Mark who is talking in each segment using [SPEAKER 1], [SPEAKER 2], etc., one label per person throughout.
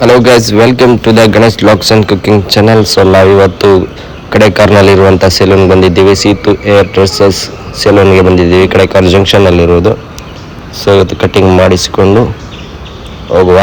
[SPEAKER 1] Hello guys, welcome to the Ganesh vlogs and cooking channel. So ನಾವಿವತ್ತು ಕಡೆಕಾರ್ನಲ್ಲಿರುವಂಥ ಸೆಲೂನ್ಗೆ ಬಂದಿದ್ದೀವಿ. Seetu hair dresses ಸೆಲೂನ್ಗೆ ಬಂದಿದ್ದೀವಿ, ಕಡೆಕಾರ್ ಜಂಕ್ಷನಲ್ಲಿರೋದು. ಸೊ ಇವತ್ತು ಕಟಿಂಗ್ ಮಾಡಿಸಿಕೊಂಡು ಹೋಗುವ.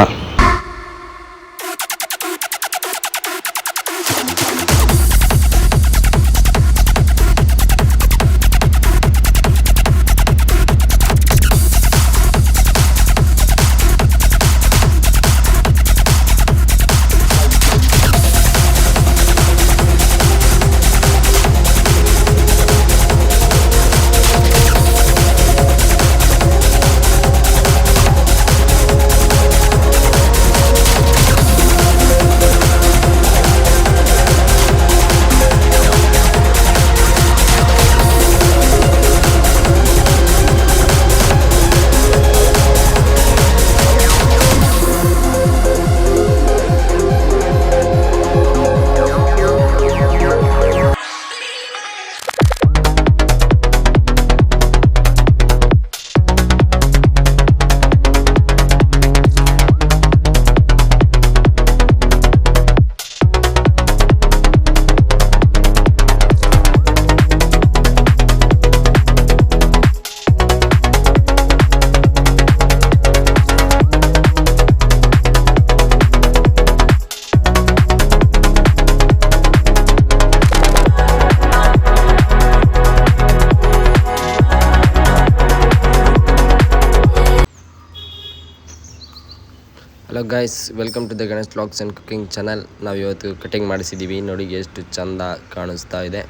[SPEAKER 1] Hello guys, welcome to the Ganesh vlogs and cooking channel. ನಾವು ಇವತ್ತು ಕಟಿಂಗ್ ಮಾಡಿಸಿದ್ದೀವಿ. ನೋಡಿ ಎಷ್ಟು ಚಂದ ಕಾಣಿಸ್ತಾ ಇದೆ.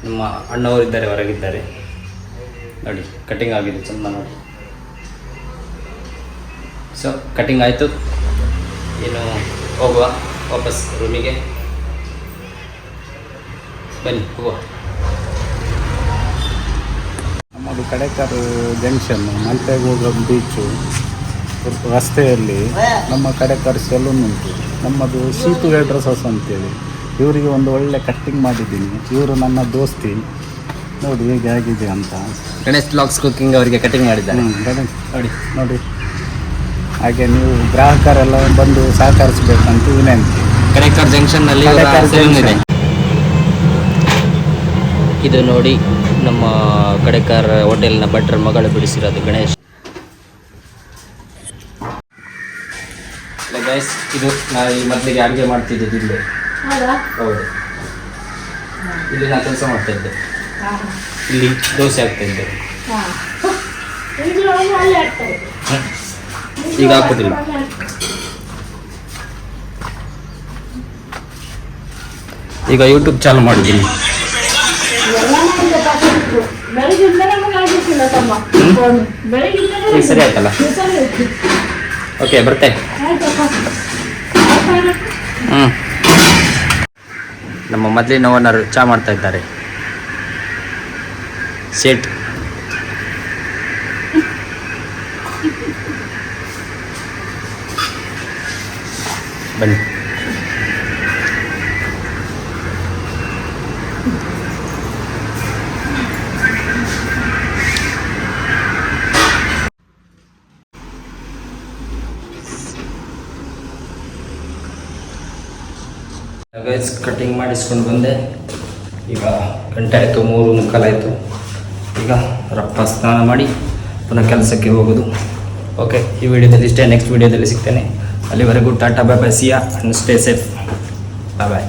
[SPEAKER 2] ನಮ್ಮ ಅಣ್ಣವರಿದ್ದಾರೆ, ಹೊರಗಿದ್ದಾರೆ. ನೋಡಿ ಕಟಿಂಗ್ ಆಗಿದೆ ಚಂದ ನೋಡಿ. ಸೊ ಕಟಿಂಗ್ ಆಯಿತು, ಏನು ಹೋಗುವ ವಾಪಸ್ ರೂಮಿಗೆ. ಬನ್ನಿ ಹೋಗುವ.
[SPEAKER 3] ನಮ್ಮದು ಕಡೆಕಾರ್ ಜಂಕ್ಷನ್, ಮಲ್ಪೆಗೋಗ ಬೀಚು ರಸ್ತೆಯಲ್ಲಿ ನಮ್ಮ ಕಡೆಕಾರ್ ಸೆಲೂನ್ ಉಂಟು. ನಮ್ಮದು ಸೀತು ಹೇರ್ ಡ್ರೆಸ್ಸಸ್ ಅಂತೇಳಿ. ಇವರಿಗೆ ಒಂದು ಒಳ್ಳೆ ಕಟ್ಟಿಂಗ್ ಮಾಡಿದ್ದೀನಿ. ಇವರು ನನ್ನ ದೋಸ್ತಿ. ನೋಡಿ ಹೇಗೆ ಆಗಿದೆ ಅಂತ.
[SPEAKER 2] ಗಣೇಶ್ ವ್ಲಾಗ್ಸ್ ಕುಕಿಂಗ್ ಅವರಿಗೆ ಕಟಿಂಗ್ ಮಾಡಿದ್ದಾರೆ.
[SPEAKER 3] ನೋಡಿ ನೋಡಿ, ಹಾಗೆ ನೀವು ಗ್ರಾಹಕರೆಲ್ಲ ಬಂದು ಸಹಕರಿಸಬೇಕಂತ ವಿನಂತಿ.
[SPEAKER 2] ಕಡೆಕಾರ್ ಜಂಕ್ಷನ್ನಲ್ಲಿ ಇದೆ. ಇದು ನೋಡಿ ನಮ್ಮ ಕಡೆಕಾರ್ ಹೋಟೆಲ್ನ ಭಟ್ರ ಮಗಳು ಬಿಡಿಸಿರೋದು ಗಣೇಶ್. ಗೈಸ್, ಇದು ನಾವು ಈ ಮೊದಲಿಗೆ ಅಡುಗೆ ಮಾಡ್ತಿದ್ದದ್ದು ಇಲ್ಲೇ. ಹೌದು, ಇಲ್ಲಿ ನಾನು ಕೆಲಸ ಮಾಡ್ತಾ ಇದ್ದೆ. ಇಲ್ಲಿ ದೋಸೆ ಆಗ್ತಾ ಇದ್ದೆ. ಈಗ ಹಾಕೋದಿಲ್ಲ. ಈಗ ಯೂಟ್ಯೂಬ್ ಚಾನಲ್ ಮಾಡಿದ್ದೀನಿ. ಈಗ ಸರಿ ಆಯ್ತಲ್ಲ? ಓಕೆ, ಬರ್ತೆ. ನಮ್ಮ ಮೊದಲಿನ ಓನರ್ ಚಾ ಮಾಡ್ತಾ ಇದ್ದಾರೆ, ಸೇಟ್. ಬನ್ನಿ. ಗೈಸ್, ಕಟಿಂಗ್ ಮಾಡಿಸ್ಕೊಂಡು ಬಂದೆ. ಈಗ ಗಂಟೆ ಆಯಿತು, 3:45 ಆಯಿತು. ಈಗ ರಪ್ಪ ಸ್ನಾನ ಮಾಡಿ ಪುನಃ ಕೆಲಸಕ್ಕೆ ಹೋಗೋದು. ಓಕೆ, ಈ ವಿಡಿಯೋದಲ್ಲಿ ಇಷ್ಟೇ. ನೆಕ್ಸ್ಟ್ ವಿಡಿಯೋದಲ್ಲಿ ಸಿಗ್ತೇನೆ. ಅಲ್ಲಿವರೆಗೂ tata, bye bye, see ya and stay safe. Bye bye.